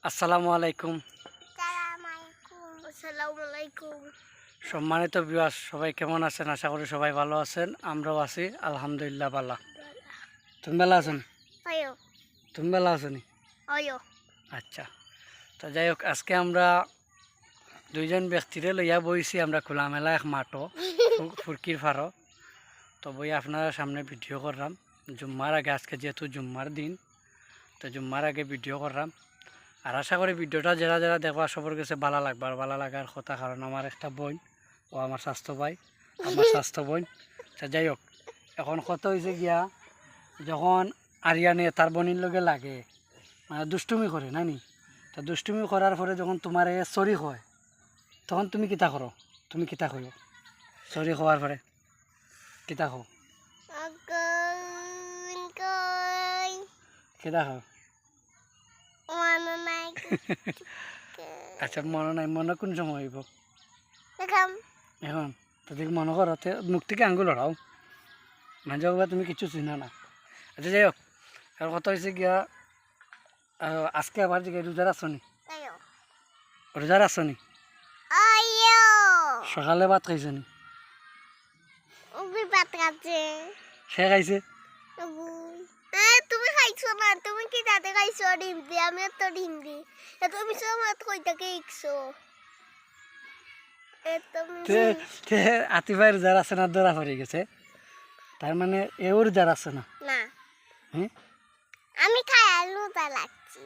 আসসালামু আলাইকুম। আসসালামু আলাইকুম। সম্মানিত ভিউয়ার্স, সবাই কেমন আছেন? আশা করি সবাই ভালো আছেন। আমরাও আছি আলহামদুলিল্লাহ ভালো। তুমি ভালো আছেন? আয়ো তুমি ভালো আছেনি? আয়ো আচ্ছা, তো যাই হোক, আজকে আমরা দুইজন ব্যক্তিরে লইয়া বইছি আমরা খোলামেলা এক মাঠও ফুরকির ফারো। তো বই আপনারা সামনে ভিডিও করলাম জুম্মার আগে, আজকে যেহেতু জুম্মার দিন, তো জুম্মার আগে ভিডিও করলাম। আর আশা করি ভিডিওটা যারা যারা দেখবা সবার কাছে ভালো লাগবে। আর ভালো লাগার কথা কারণ আমার একটা বোন, ও আমার স্বাস্থ্য ভাই, আমার স্বাস্থ্য বোন। তা যাই হোক, এখন কত হয়েছে গিয়া, যখন আরিয়ানে তার বোনের লগে লাগে, মানে দুষ্টুমি করে নানি, তা দুষ্টুমি করার পরে যখন তোমার সরি হয়, তখন তুমি কিতা করো? তুমি কিতা কইও সরি হওয়ার পরে? কিতা খাও? আগুন কই কিতা খাও? মনে নাই আচ্ছা, মনে নাই, মনে কোন সময় হইব? দেখাম এখন তো দেখি মনে করো, মুখ থেকে আঙ্গুল লড়াও, মাঝে বাবা তুমি কিছু চিনো না। আচ্ছা যাই হোক, আর কথা হয়েছে গিয়া, আজকে আবার যে রোজার আসনি? আয়ো রোজার আসনি? আয়ো সকালে ভাত খাইছে নি? উবি পাত কাছে সে খাইছে? তুমি খাইছো না? তুমি কি তাতে খাইছো? ডিম দি আমি তো ডিম দি। তুমি সমাত কই থেকে ইকছো? আতিফাই রোজার আছে না ধরা পড়ে গেছে, তার মানে এও রোজার আছে না? না, হ্যাঁ, আমি খাই আলুটা লাগছি।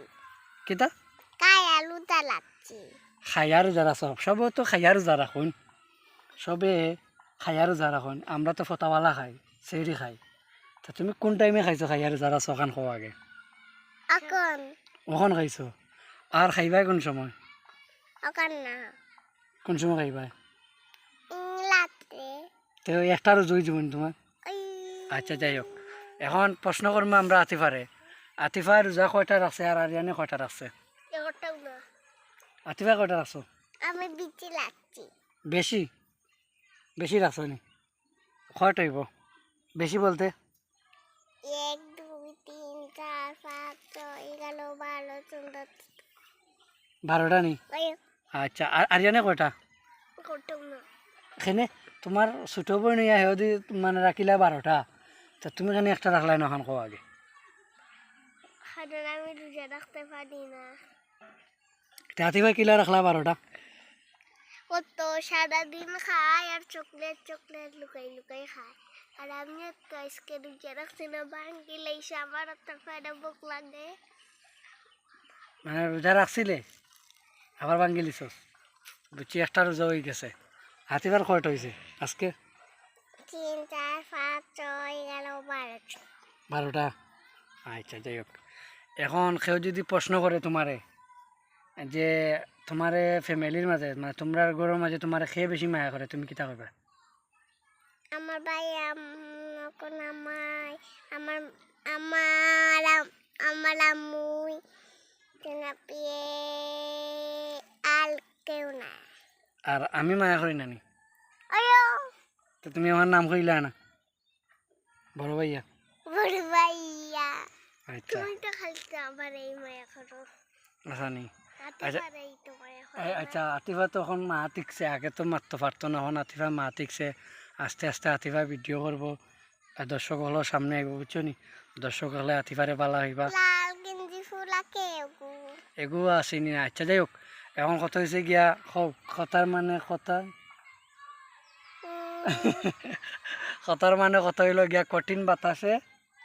কিতা খাই আলুটা লাগছি। খাইয়া রোজা রাখ? সবে তো খাইয়া রোজা রাখুন, সবে খাইয়া রোজা রাখুন। আমরা তো ফটাওয়ালা খাই, সেহরি খাই। তা তুমি কোন টাইমে খাইছো খাইয়া রোজা রাখছো? ওখান খাওয়া আগে এখন ওখান খাইছো? আর খাইবাই কোন সময়? এখন না, কোন সময় খাইবাই? রাত্রে। তো একটা রোজ হয়ে যাবেন তোমার? আচ্ছা যাই হোক, এখন প্রশ্ন করবো আমরা আতিফারে। আতিফা রোজা কয়টা রাখছে আর আরিয়ানে কয়টা রাখছে? এটাও না, আতিফা কয়টা রাখছো? আমি বিচি লাগছি। বেশি বেশি রাখছো নি? কয়টা হইব বেশি বলতে? 1 2 3 4 5 6 11 12 14। 12টা নি? আচ্ছা, আর আরিয়ানে কয়টা? এটাও না, এখানে তোমার ছোটো বই নিয়ে যদি মানে রাখিলা 12টা, তা তুমি এখানে একটা রাখলাই না ওখান খাওয়া আগে? কারণ আমি রোজা রাখতে পারি না। তা আতিফা কিলা রাখলা 12টা? কত সারাদিন খায় আর চকলেট চকলেট লুকাই লুকাই খায়। আর আমি তো আজকে রোজা রাখছি না, ভাঙ্গি লাইছে, আমার একটা ফেডা বুক লাগে। মানে রোজা রাখছিলে আবার ভাঙ্গি লিছস? বুঝছি, একটা রোজা হয়ে গেছে। আতিফার কয়টা হয়েছে আজকে? 3 4 5 6 11 12। 12টা? আচ্ছা যাই হোক, এখন কেউ যদি প্রশ্ন করে তোমারে যে তোমার ফ্যামিলির মাঝে, মানে তোমরা ঘরের মাঝে তোমার খেয়ে বেশি মায়া করে, তুমি কিতা করবে? আমার ভাই কোন আমায় আমার আমার আমার আম্মুই তেনাপিয়ে আর কেউ না। আর আমি মায়া করি নানি? আয়ো তো তুমি আমার নাম কইলা না, বড় ভাইয়া? বড় ভাইয়া, আচ্ছা তুমি তো খালতে আবার এই মায়া করো। আচ্ছা নি। হাতে আচ্ছা পারে এই তো মায়া আচ্ছা, আতিফা তো এখন মা শিখছে, আগে তো মারতে পারতো না, এখন আতিফা মা শিখছে। আস্তে আস্তে আতিফা ভিডিও করবো, আর দর্শক হলেও সামনে আইব, বুঝছো নি? দর্শক হলে আতিফারে বালা হইবা। লাল গেঞ্জি ফুলাকে এগুলো আসেনি না। আচ্ছা যাই হোক, এখন কথা হয়েছে গিয়া কথার মানে কথা কথার মানে কথা হইল গিয়া কঠিন বাতাসে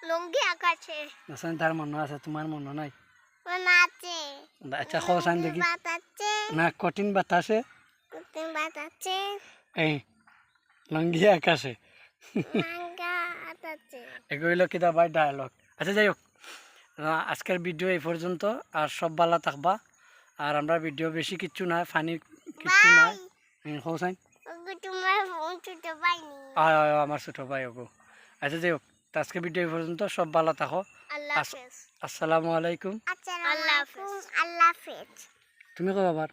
লঙ্গি আকাশে নাচান, তার মনে আছে, তোমার মনে নাই? নাচে। আচ্ছা খান দেখি বাতাচ্ছে না, কঠিন বাতাসে কুতিন বাতাচ্ছে এই লঙ্গি আকাশে মাঙ্গা আতাচ্ছে। এগুলো কিতা বাই ডায়ালগ। আচ্ছা যাই হোক, আজকের ভিডিও এই পর্যন্ত। আর সব ভালো থাকবা। আর আমরা ভিডিও বেশি কিচ্ছু নাই, ফানি কিচ্ছু নাই। হোসাইন তোমার ছোট ভাই নি? আমার ছোট ভাই ওগো। আচ্ছা যাই হোক, আজকের ভিডিও এই পর্যন্ত। সব ভালো থাকো। আল্লাহ হাফেজ। আসসালামু আলাইকুম। আল্লাহ হাফেজ। আল্লাহ হাফেজ। তুমি কো আবার?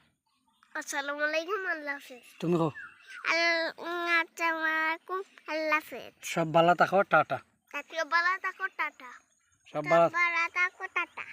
আসসালামু আলাইকুম। আল্লাহ হাফেজ। তুমি কো? আসসালামু আলাইকুম। আল্লাহ হাফেজ। সব ভালো থাকো, টাটা। তাকে বলা থাকো টাটা। সব ভালো বলা থাকো টাটা।